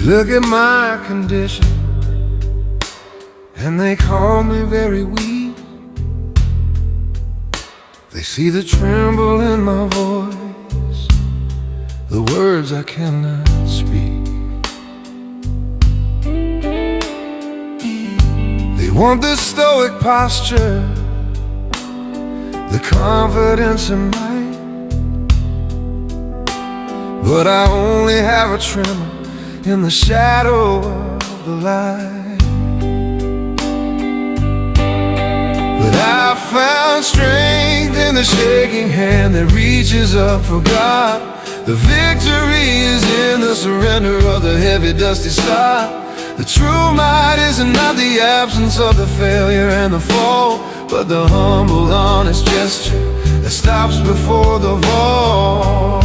look at my condition, and they call me very weak. They see the tremble in my voice, the words I cannot speak. They want the stoic posture, the confidence in might, but I only have a tremor in the shadow of the light. But I found strength in the shaking hand that reaches up for God. The victory is in the surrender of the heavy, dusty side. The true might is not the absence of the failure and the fall, but the humble, honest gesture that stops before the fall.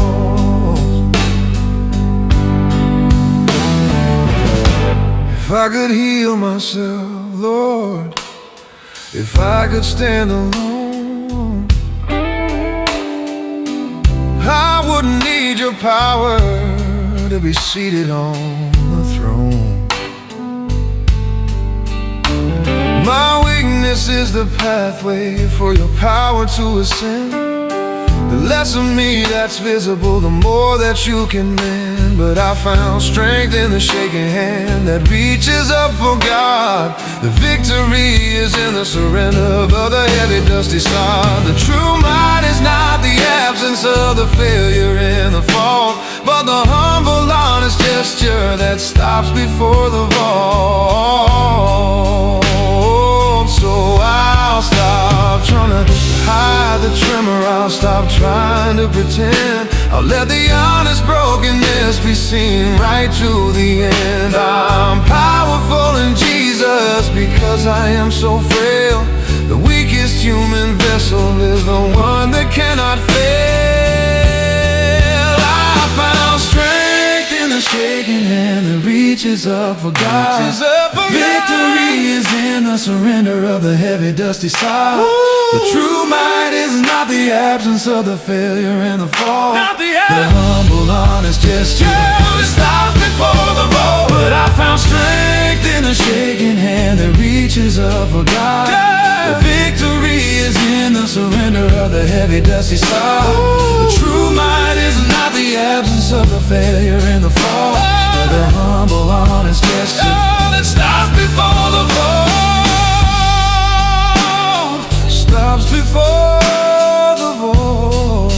If I could heal myself, Lord, if I could stand alone, I wouldn't need your power to be seated on the throne. My weakness is the pathway for your power to ascend. The less of me that's visible, the more that you can mend. But I found strength in the shaking hand that reaches up for God. The victory is in the surrender of the heavy, dusty side. The true might is not the absence of the failure and the fall, but the humble, honest gesture that stops before the fall. So I'll stop trying to hide the tremor, I'll stop trying to pretend. I'll let the honest brokenness be seen right to the end. I'm powerful in Jesus because I am so frail. The weakest human vessel is the one that cannot fail. I found strength in the shaking hand that reaches up for God. Victory is in the surrender of the heavy, dusty side. The true might is not the absence of the failure and the fall, the humble, honest gesture that stops before the fall. But I found strength in the shaking hand that reaches up for God. The victory is in the surrender of the heavy, dusty side. The true might is not the absence of the failure and the fall, but the humble, honest gesture that stops before the fall. Stops before the fall.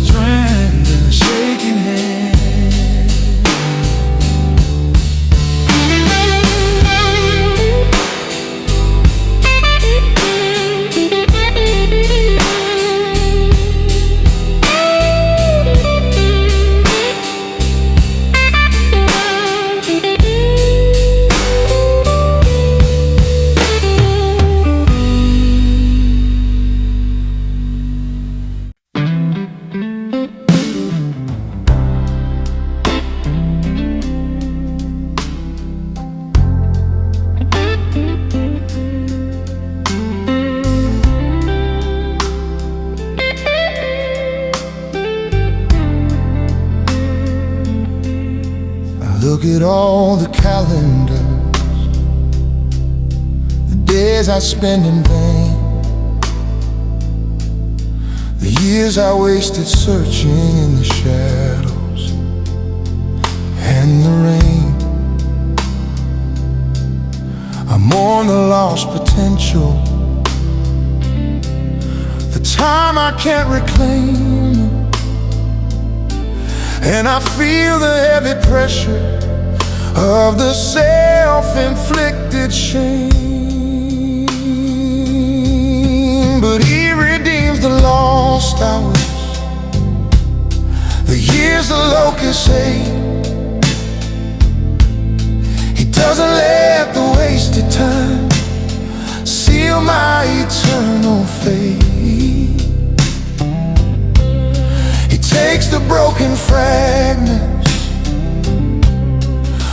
Strength in the shaking hand. Look at all the calendars, the days I spend in vain, the years I wasted searching in the shadows and the rain. I mourn the lost potential, the time I can't reclaim, and I feel the heavy pressure of the self-inflicted shame. But He redeems the lost hours, the years the locusts ate. He doesn't let the wasted time seal my eternal fate. He takes the broken fragments,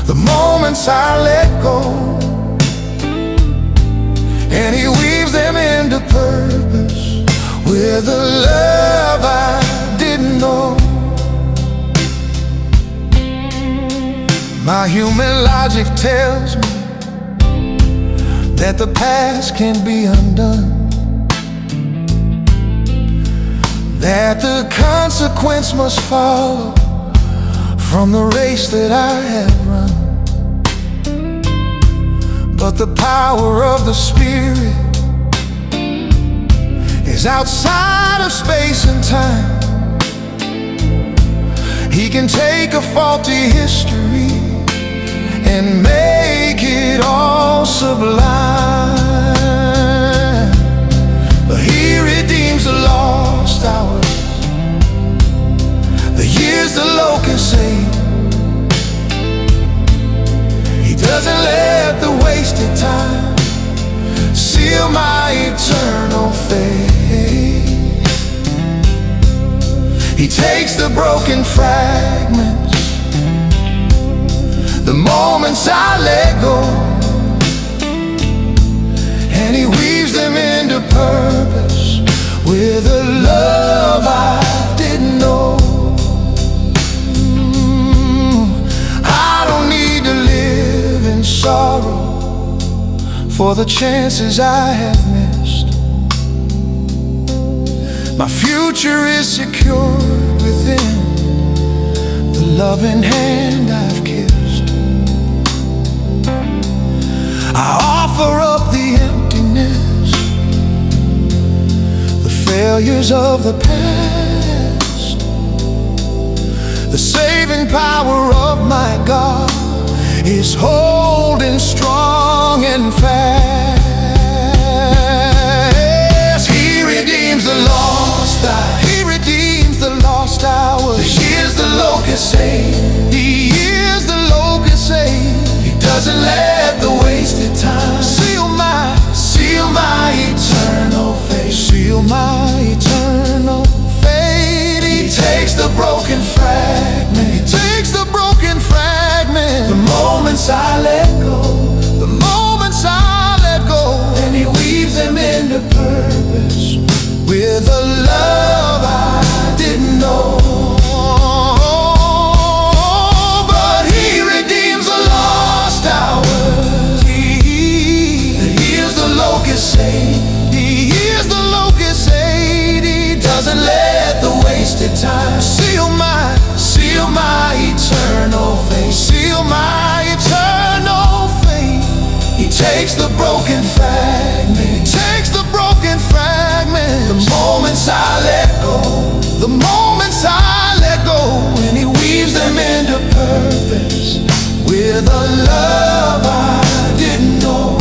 the moments I let go, and He weaves them into purpose with the love I did My human logic tells me that the past can't be undone, that the consequence must follow from the race that I have run. But the power of the Spirit is outside of space and time. He can take a faulty history and make it all sublime. But He redeems the lost hours, the years the locusts ate. He doesn't let the wasted time seal my eternal fate. He takes the broken fragments, the moments I let go, and He weaves them into purpose with a love I didn't know. I don't need to live in sorrow for the chances I have missed. My future is secure within the loving hand I've kissed. I offer up the emptiness, the failures of the past. The saving power of my God is holding strong and fast. He redeems the lost hours. He redeems the lost hours. The years the locusts ate. The years the locusts ate. He doesn't let the wasted time seal my eternal fate. Seal my eternal fate. He takes the broken fragment. He takes the broken fragment. The moments I let go, the moments I let go, and He weaves them into purpose with a love I didn't know. But He redeems the lost hours. He hears the locusts ate. He hears the locusts ate. He doesn't let the wasted time seal my eternal fate. Seal my eternal fate. He takes the broken fragment. He takes the broken fragment. The moments I let go, the moments I let go, and He weaves them into purpose with a love I didn't know.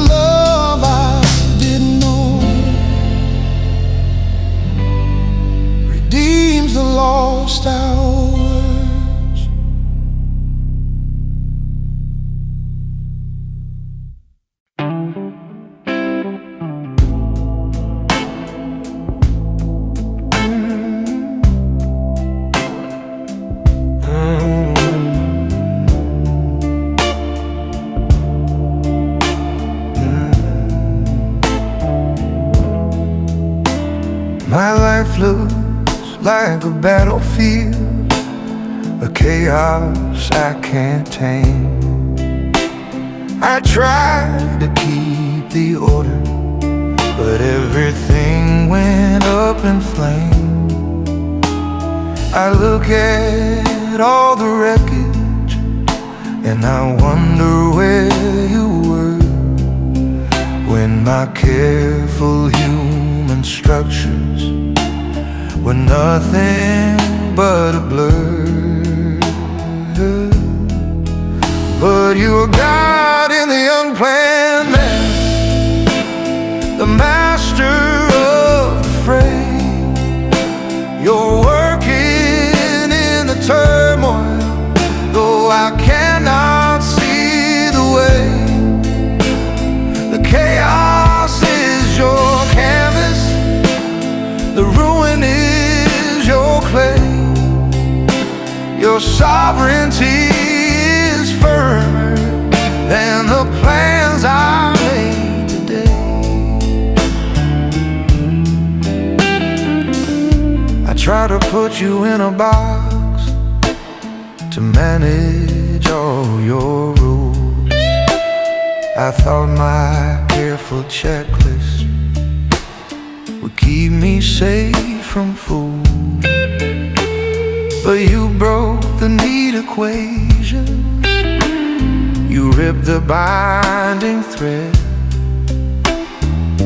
Love I didn't know. Redeems the lost hours. My life looks like a battlefield, a chaos I can't tame. I try to keep the order, but everything went up in flames. I look at all the wreckage and I wonder where you were when my careful human structures were nothing but a blur. But you were God in the unplanned mess, the master of the fray. You're working in the turmoil, though I cannot see the way. The chaos is your canvas, the ruin is your clay. Your sovereignty is firmer than the plans I made today. I try to put you in a box to to manage all your rules. I thought my careful checklist would keep me safe from fools, but you broke the neat equation. You ripped the binding thread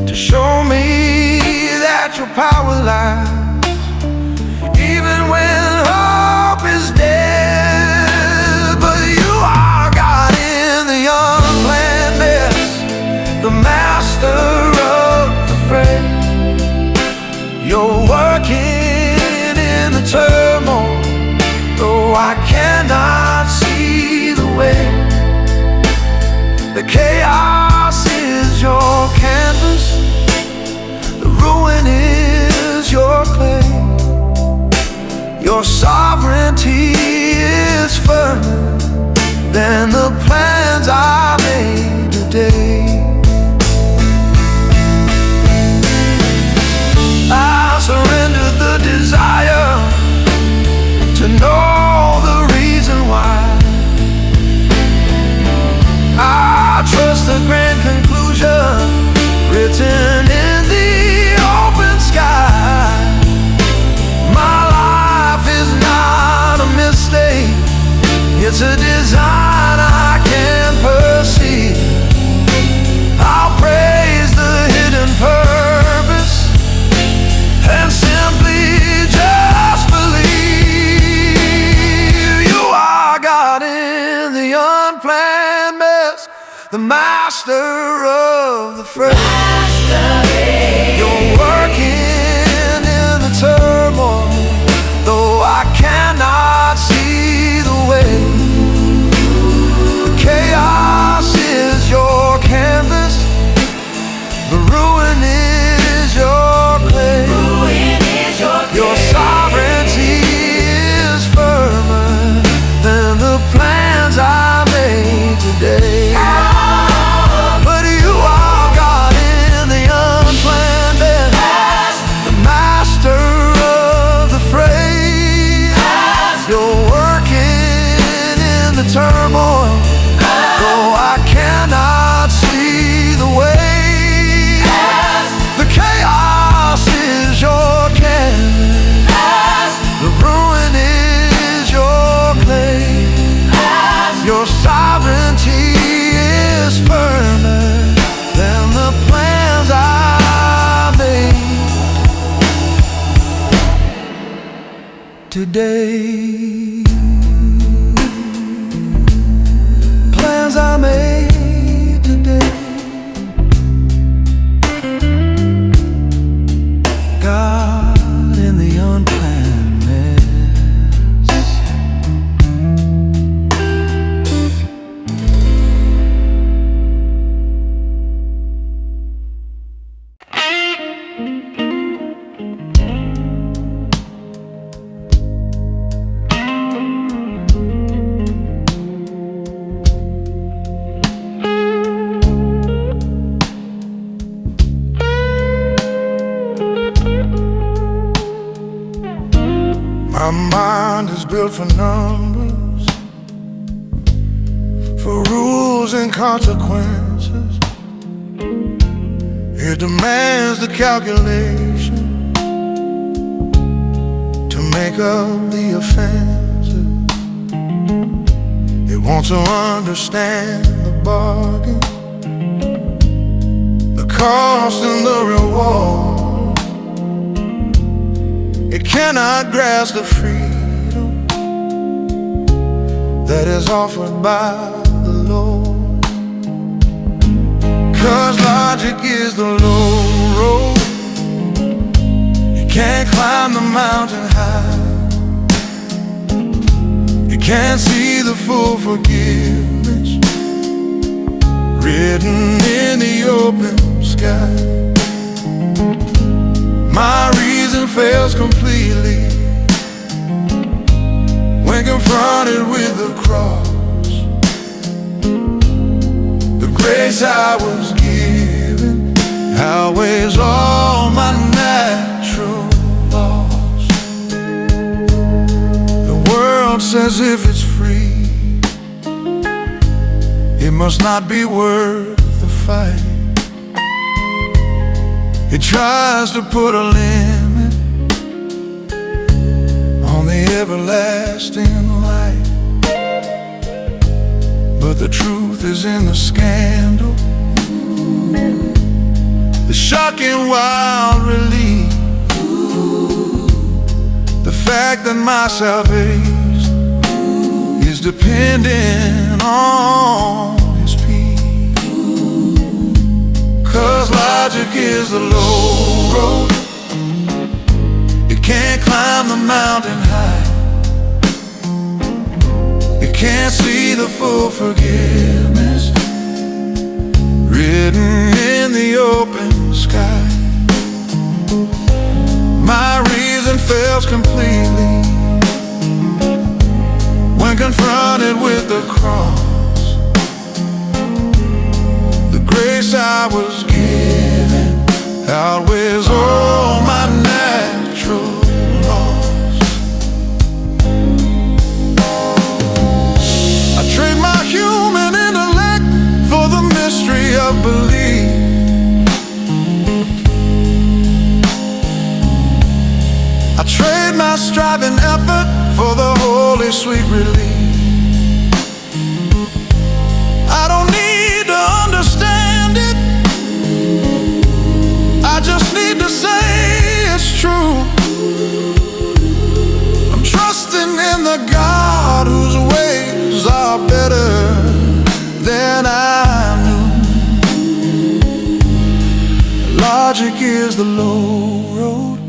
to show me that your power lies even when hope is dead. But you are God in the unplanned mess, the master of the fray. You're working in the turmoil, though I cannot see the way. The chaos is your canvas, the ruin is your clay. Your sovereignty is firmer than the plans I made today. I surrender the desire to know the reason why. I trust the grand conclusion written in the open sky. My life is not a mistake, it's a design I can perceive. I'll praise the hidden purpose and simply just believe. You are God in the unplanned mess, the master of the fray. You're working in the turmoil, though I cannot see the way. The chaos is your canvas, the ruin is your clay. Your sovereignty is firmer than the plans I made today. But you are God in the unplanned mess, the master of the fray. You're working in the turmoil, though I cannot see the way. The chaos is your canvas, the ruin is your clay. Your sovereignty is firmer than the plans I made today. Plans I made today. God in the unplanned mess. My mind is built for numbers, for rules and consequences. It demands the calculation to make up the offenses. It wants to understand the bargain, the cost and the reward. It cannot grasp the freedom that is offered by the Lord. 'Cause logic is the low road. You can't climb the mountain high. You can't see the full forgiveness written in the open sky. My reason fails completely when confronted with the cross. The grace I was given outweighs all my natural laws. The world says if it's free, must not be worth the fight. It tries to put a limit on the everlasting light, but the truth is in the scandal, the shocking wild relief, the fact that my salvation is dependent on His peace. 'Cause logic is the low road, it can't climb the mountain high, it can't see the full forgiveness written in the open sky. My reason fails completely when confronted with the cross. The grace I was given outweighs all my natural laws. I trade my human intellect for the mystery of belief. I trade my striving effort for the holy sweet relief. I don't need to understand it, I just need to say it's true. I'm trusting in the God whose ways are better than I knew. Logic is the low road,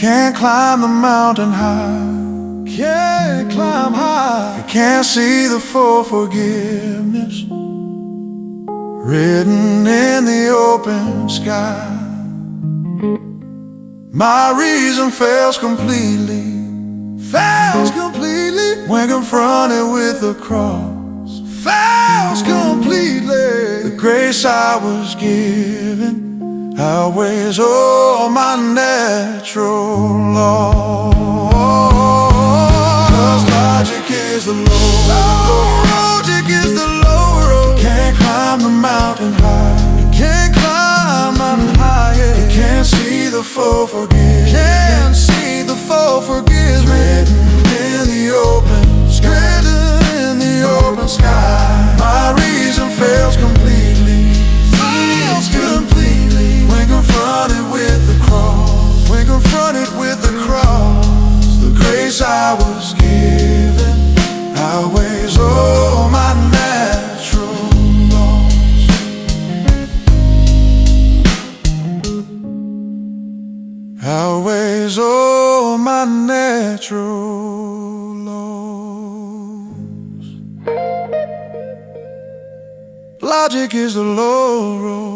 can't climb the mountain high, can't climb high, it can't see the full forgiveness written in the open sky. My reason fails completely when confronted with the cross. Fails completely. The grace I was given outweighs all my natural laws. 'Cause logic is the low road, logic is the low road. It can't climb the mountain high, it can't climb mountain high, yeah. It can't see the full forgiveness, can't see the full forgiveness written in the open sky, written in the open sky. My reason fails completely, fails completely when confronted with the cross, when confronted with the cross. The grace I was given outweighs all my natural laws. Outweighs all my natural laws. Logic is the low road.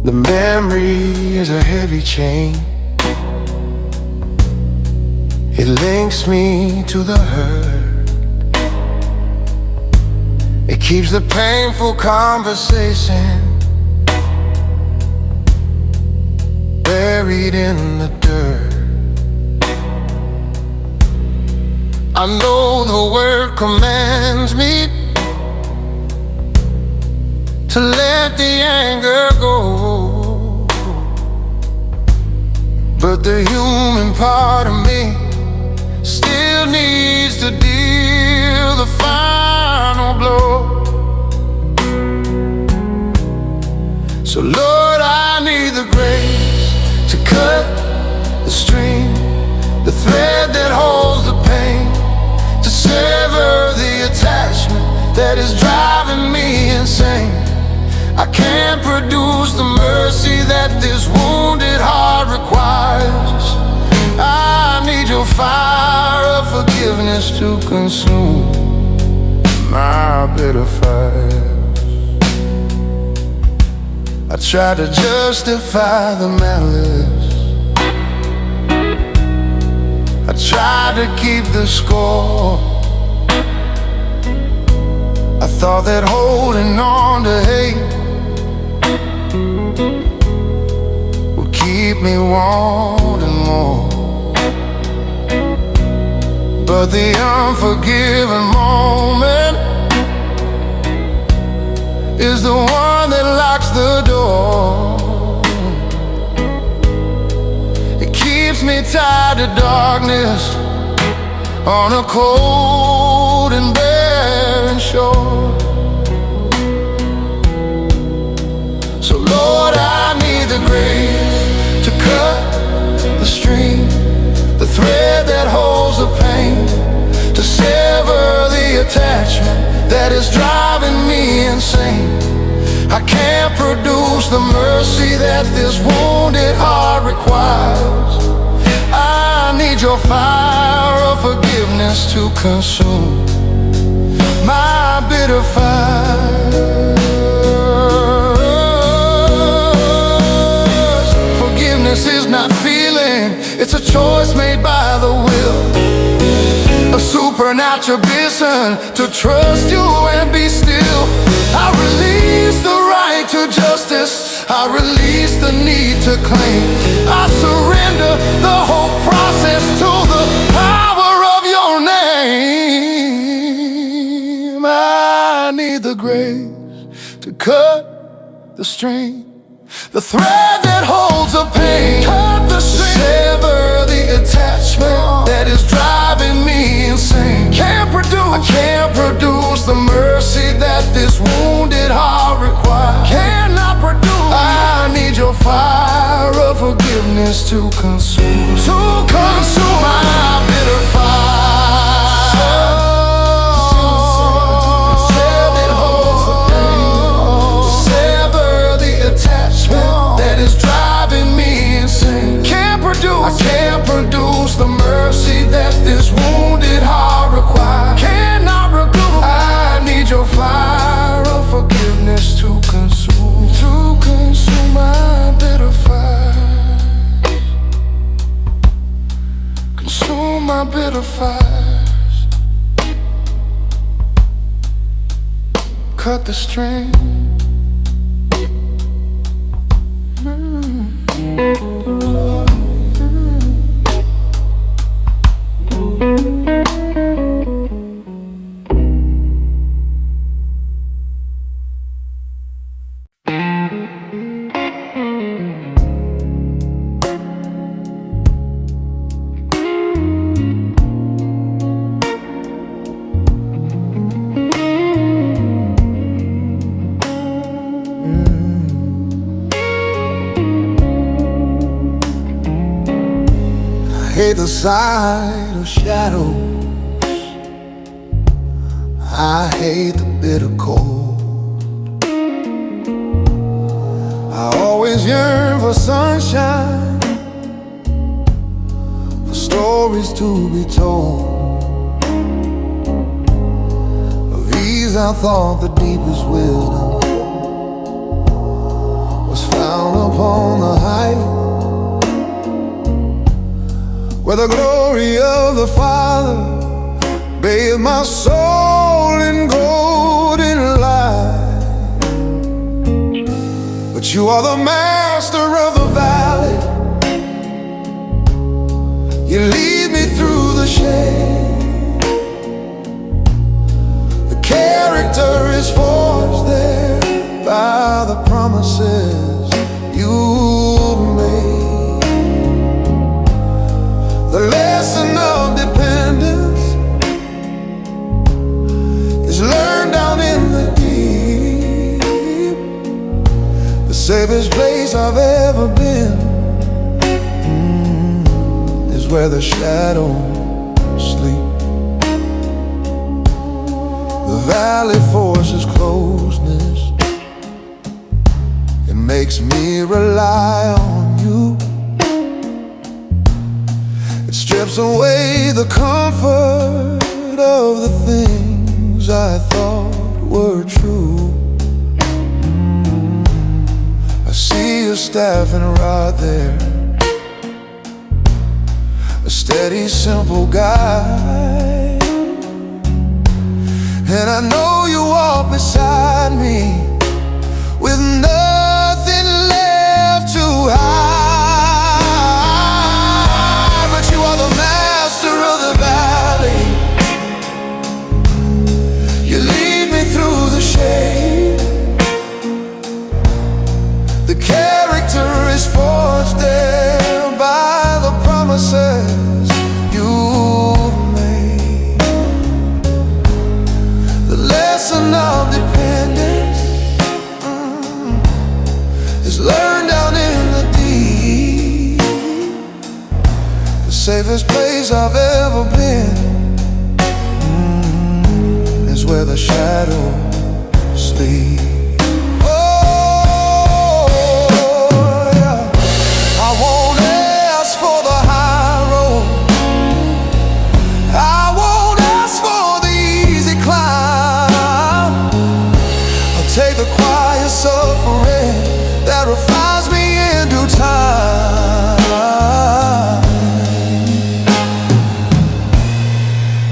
The memory is a heavy chain, it links me to the hurt, it keeps the painful conversation buried in the dirt. I know the word commands me to let the anger go, but the human part of me still needs to deal the final blow. So Lord, I need the grace to cut the string, the thread that holds the pain, to sever the attachment that is driving me insane. I can't produce the mercy that this wounded heart requires. I need your fire of forgiveness to consume my bitter fires. I tried to justify the malice, I tried to keep the score. I thought that holding on to hate would keep me wanting more. But the unforgiven moment is the one that locks the door. It keeps me tied to darkness on a cold and barren shore. So Lord, I need the grace to cut the string, the thread that holds the pain, to sever the attachment that is driving me insane. I can't produce the mercy that this wounded heart requires. I need your fire of forgiveness to consume my bitter fires. Forgiveness is not feeling, it's a choice made by the will, a supernatural mission to trust you and be still. I release the right to justice, I release the need to claim. I surrender the whole process to the power of your name. I need the grace to cut the string, the thread that holds the pain, cut the string, sever the attachment that is driving me insane. I can't produce the mercy that this wounded heart requires. Cannot produce. I need your fire of forgiveness to consume my bitter fire. That holds the pain, to sever the attachment that is driving me insane. I can't produce the mercy that this wounded heart requires. Cannot produce. I need your fire of forgiveness to consume my bitter fire. Consume my bitter fires. Cut the string. I hate the sight of shadows, I hate the bitter cold. I always yearn for sunshine, for stories to be told. Of these I thought the deepest wisdom was found upon the height, where the glory of the Father bathed my soul in golden light. But you are the master of the valley, you lead me through the shade. The character is forged there by the promises you've made. The lesson of dependence is learned down in the deep. The safest place I've ever been is where the shadows sleep. The valley forces closeness, it makes me rely on you. It strips away the comfort of the things dreams I thought were true. I see a staff and rod there, a steady, simple guide. And I know you walk beside me with nothing left to hide. But you are the master of the valley. You lead me through the shade. The character is forged there by the promises you've made. The lesson of dependence is learned down in the deep. The safest place I've ever been is where the shadows sleep. Take the quiet suffering that refines me in due time.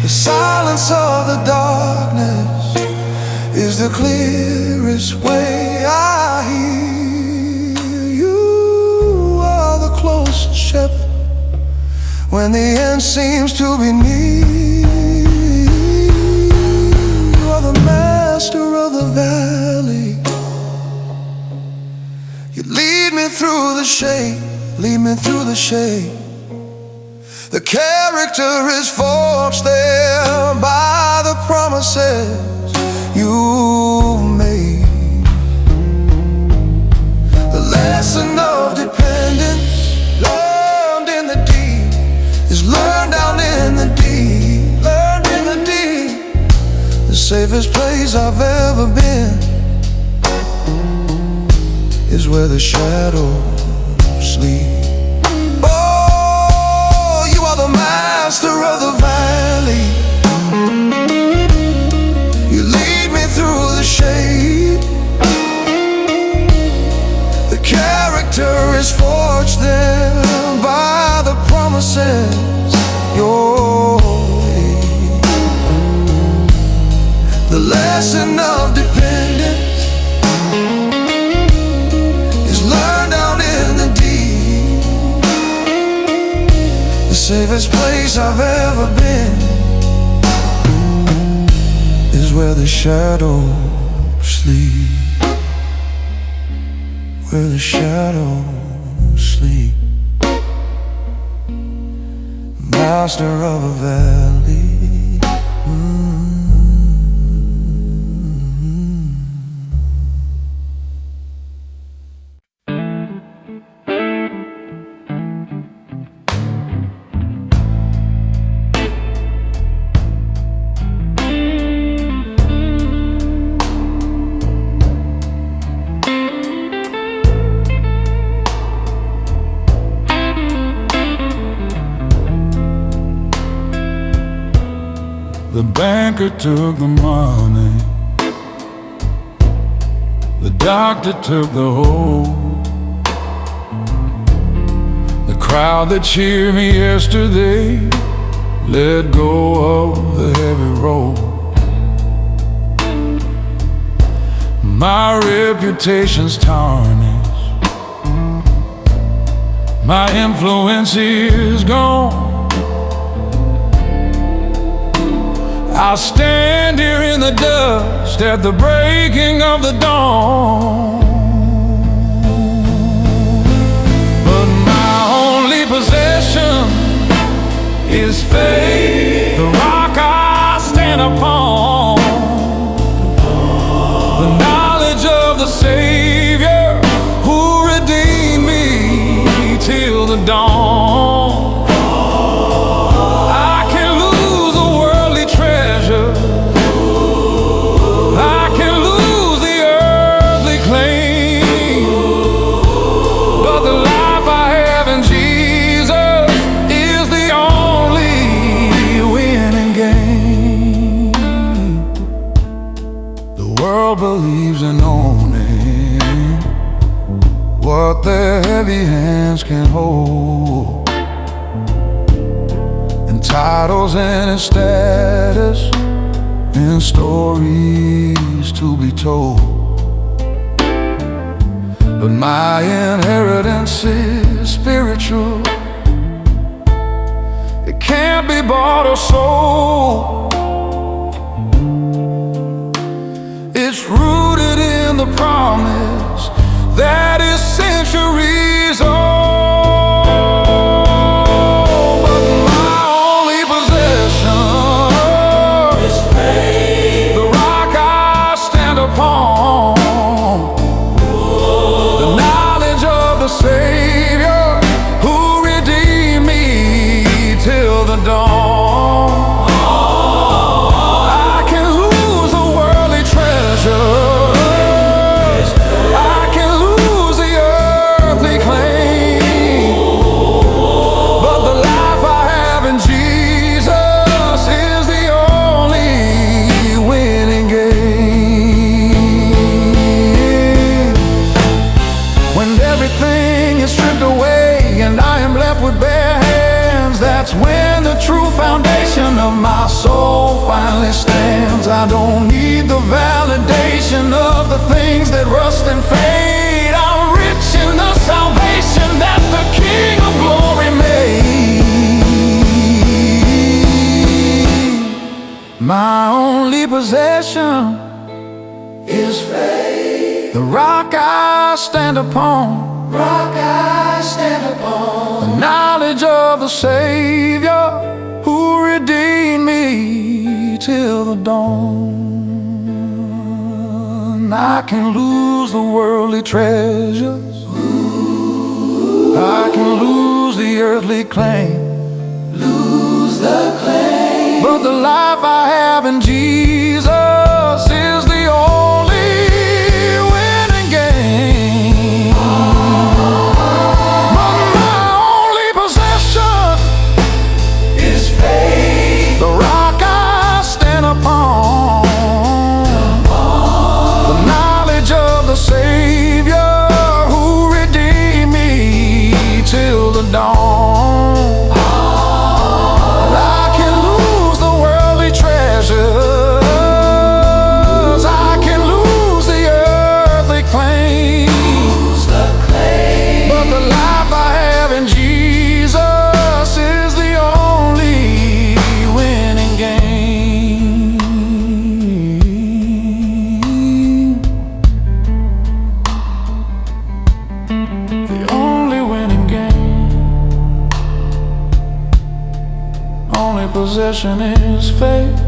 The silence of the darkness is the clearest way I hear. You are the closest shepherd when the end seems to be near. You are the master of the valley. You lead me through the shade, lead me through the shade. The character is forged there by the promises you made. The lesson of dependence learned in the deep is learned down in the deep, learned in the deep. The safest place I've ever been is where the shadows sleep. Oh, you are the master of the valley. You lead me through the shade. The character is forged there by the promises you're made. The lesson of dependence safest place I've ever been is where the shadows sleep. Where the shadows sleep. Master of a valley. The banker took the money, the doctor took the hope. The crowd that cheered me yesterday let go of the heavy road. My reputation's tarnished, my influence is gone. I'll stand here in the dust at the breaking of the dawn. But my only possession is faith, the rock I stand upon. The knowledge of the Savior who redeemed me till the dawn. believes in owning what their heavy hands can hold, and titles and status and stories to be told. But my inheritance is spiritual. It can't be bought or sold. It's rooted in the promise that is centuries old. But my only possession is faith, the rock I stand upon, the knowledge of the Savior who redeemed me till the dawn. I can lose the worldly treasures, I can lose the earthly claim, but the life I have in Jesus is the only winning game. When everything is stripped away and I am left with bare hands, that's when the true foundation of my soul finally stands. I don't need the validation of the things that rust and fade. I'm rich in the salvation that the King of Glory made. My only possession is faith, the rock I stand upon, rock I stand upon, the knowledge of the Savior who redeemed me till the dawn. I can lose the worldly treasures, I can lose the earthly claim, lose the claim, but the life I have in Jesus is the only winning game. But my only possession is faith, the rock I stand upon, the knowledge of the Savior who redeemed me till the dawn. I can lose the worldly treasures, I can lose the earthly claim, but the life I have in Jesus is the only winning game. The only winning game. Only possession is faith.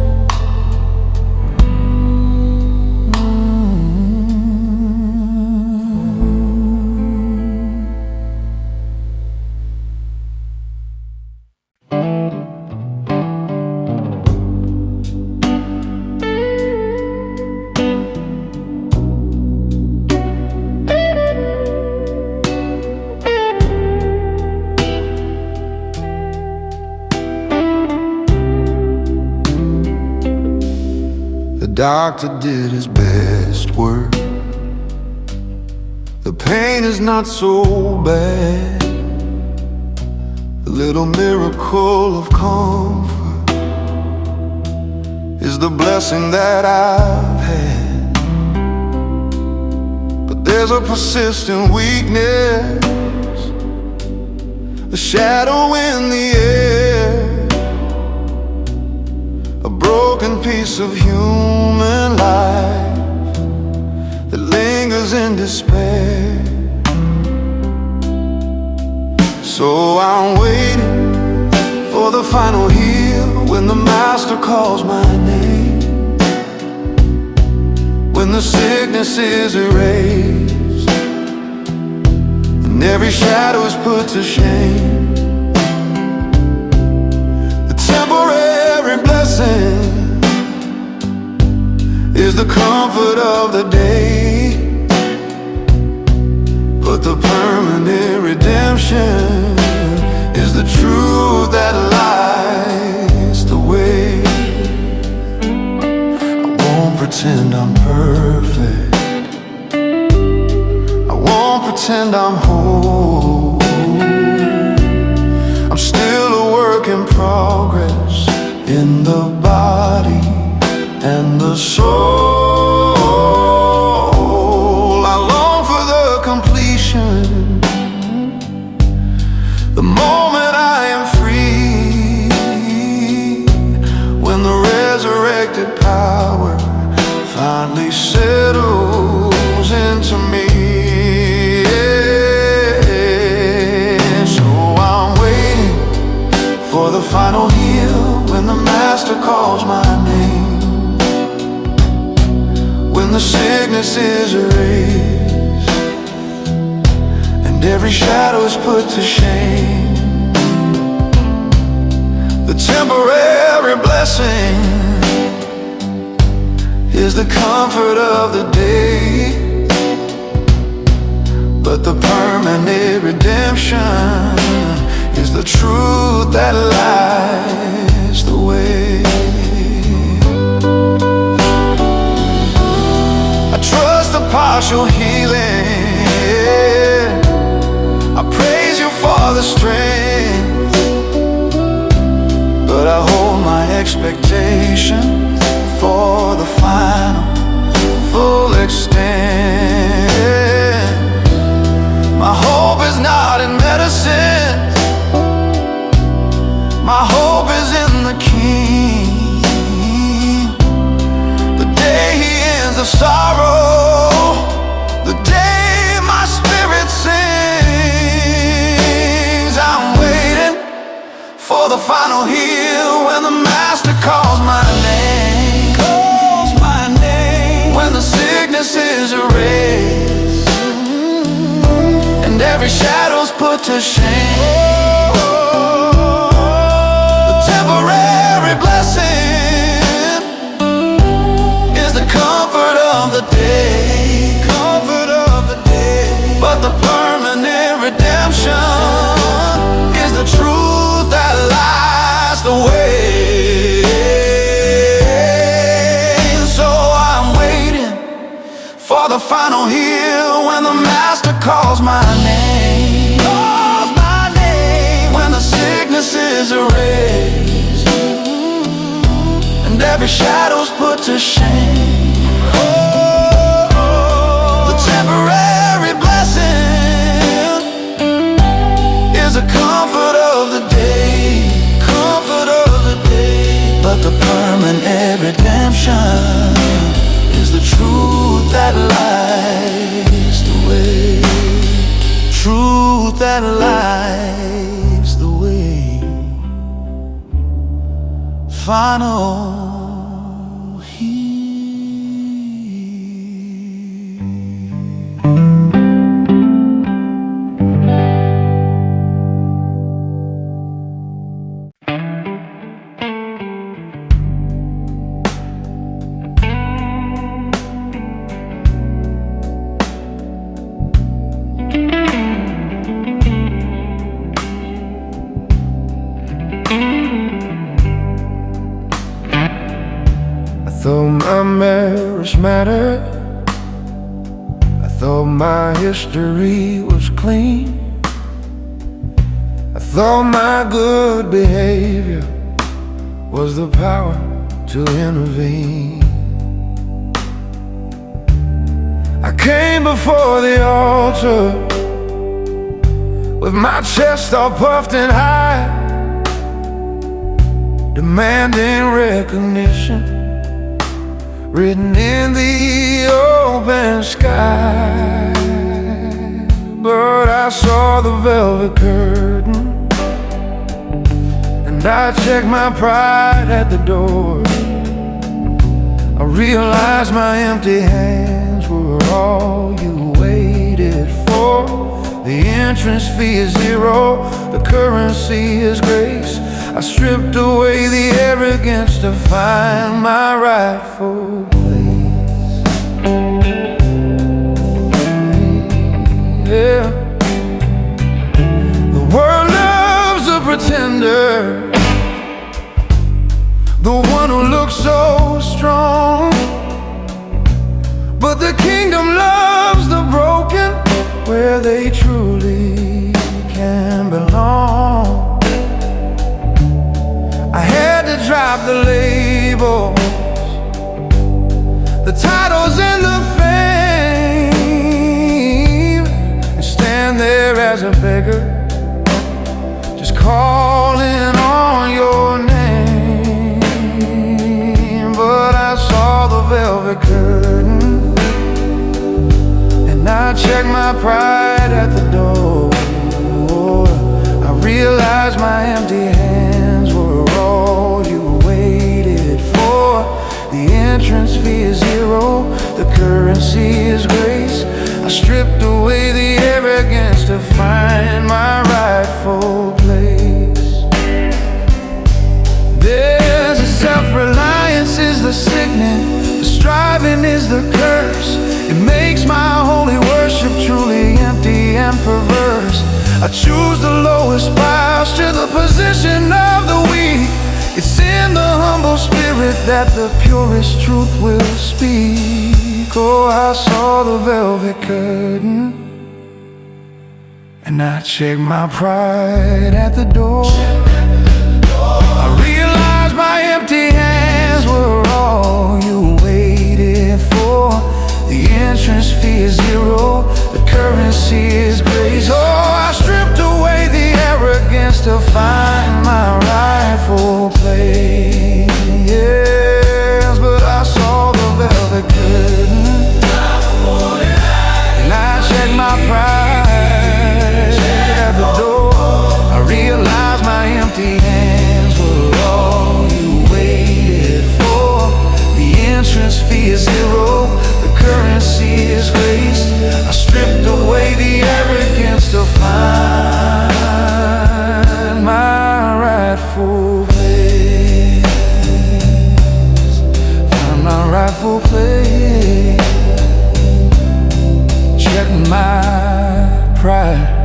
The doctor did his best work. The pain is not so bad. The little miracle of comfort is the blessing that I've had. But there's a persistent weakness, a shadow in the air, a broken piece of human life that lingers in despair. So I'm waiting for the final heal, when the Master calls my name, when the sickness is erased and every shadow is put to shame. The temporary blessing is the comfort of the day, but the permanent redemption is the truth that lights the way. I won't pretend I'm perfect, pretend I'm whole. I'm still a work in progress in the body and the soul. I long for the completion, the moment I am free, when the resurrected power finally settles into me. So I'm waiting for the final heal, when the Master calls my name, when the sickness is erased and every shadow is put to shame. The temporary blessing is the comfort of the day, but the permanent redemption is the truth that lies the way. I trust the partial healing, I praise you for the strength, but I hold my expectation for the final, full extent. My hope is not in medicine, my hope is in the King. The day He ends the sorrow, the day my spirit sings. I'm waiting for the final heal, when the Master calls my name, when the sickness is erased and every shadow's put to shame. The temporary blessing is the comfort of the day, but the permanent redemption is the truth that lies the way. For the final heal, when the Master calls my name, when the sickness is erased and every shadow's put to shame. The temporary blessing is a comfort of the day, but the permanent redemption is the truth that lies the way. Truth that lies the way. Final heal. Though my marriage mattered, I thought my history was clean. I thought my good behavior was the power to intervene. I came before the altar with my chest all puffed and high, demanding recognition written in the open sky. But I saw the velvet curtain and I checked my pride at the door. I realized my empty hands were all you waited for. The entrance fee is zero, the currency is grace. I stripped away the arrogance to find my rightful place. Yeah. The world loves a pretender, the one who looks so strong. But the kingdom loves the broken, where where they truly can belong. I had to drop the labels, the titles and the fame, and stand there as a beggar, just calling on your name. But I saw the velvet curtain, and I checked my pride at the door. I realized my empty hands were all you waited for. The entrance fee is zero, the currency is grace. I stripped away the arrogance to find my rightful place. There's a self-reliance is the sickness, the striving is the curse. It makes my holy worship truly empty and perverse. I choose the lowest posture, the position of the weak. It's in the humble spirit that the purest truth will speak. Oh, I saw the velvet curtain, and I checked my pride at the door. I realized my empty hands were all you waited for. The entrance fee is zero, the currency is grace. Oh, I stripped away the arrogance to find my rightful place. Yes, but I saw the velvet curtain, and I checked my pride at the door. I realized my empty hands were all you waited for. The entrance fee is zero, the currency is grace. I stripped away the arrogance to find my rightful place. Find my rightful place. Check my pride.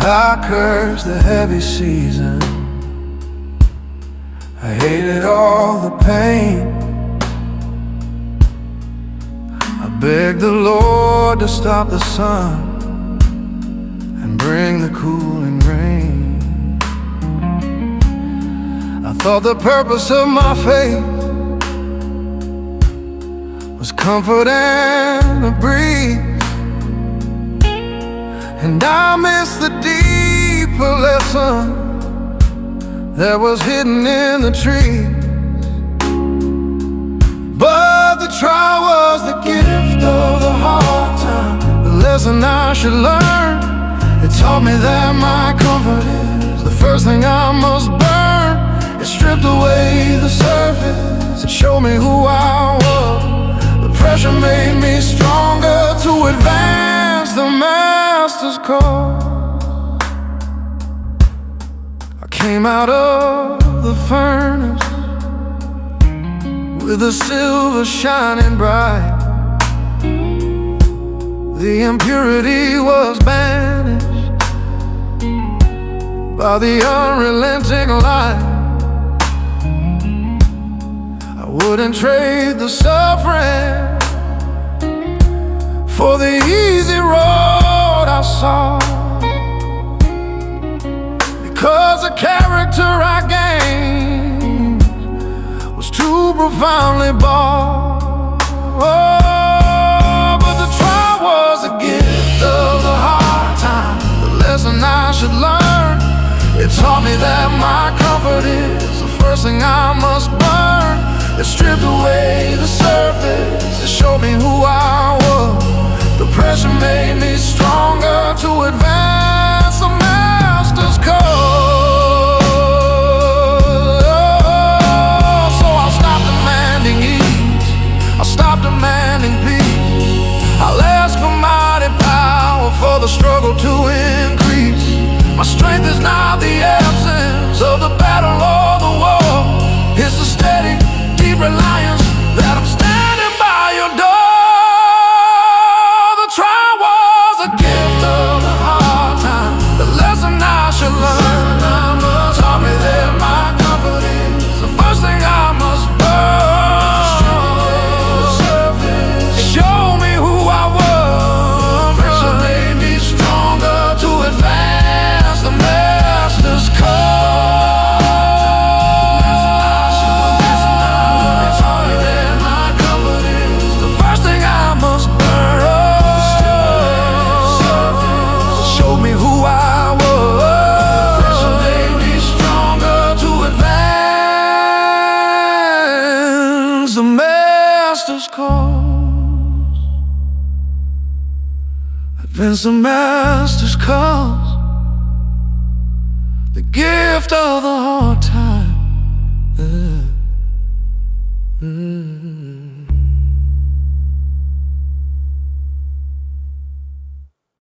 I cursed the heavy season, I hated all the pain. I begged the Lord to stop the sun and bring the cooling rain. I thought the purpose of my faith was comfort and a breeze, and I missed the deeper lesson that was hidden in the trees. But the trial was the gift of the hard time, the lesson I should learn. It taught me that my comfort is the first thing I must burn. It stripped away the surface, it showed me who I was. The pressure made me stronger to advance the master's cause. I came out of the furnace with the silver shining bright. The impurity was banished by the unrelenting light. I wouldn't trade the suffering for the easy road I saw, because the character I gained was too profoundly bought. Oh, but the trial was a gift of the hard time, the lesson I should learn. It taught me that my comfort is the first thing I must burn. It stripped away the surface, it showed me who I was. The pressure made me stronger to advance the master's cause. So I'll stop demanding ease, I'll stop demanding peace. I'll ask for mighty power for the struggle to increase. My strength is not the absence of the battle or the war, it's the steady master's cause. Advance the master's cause. The gift of the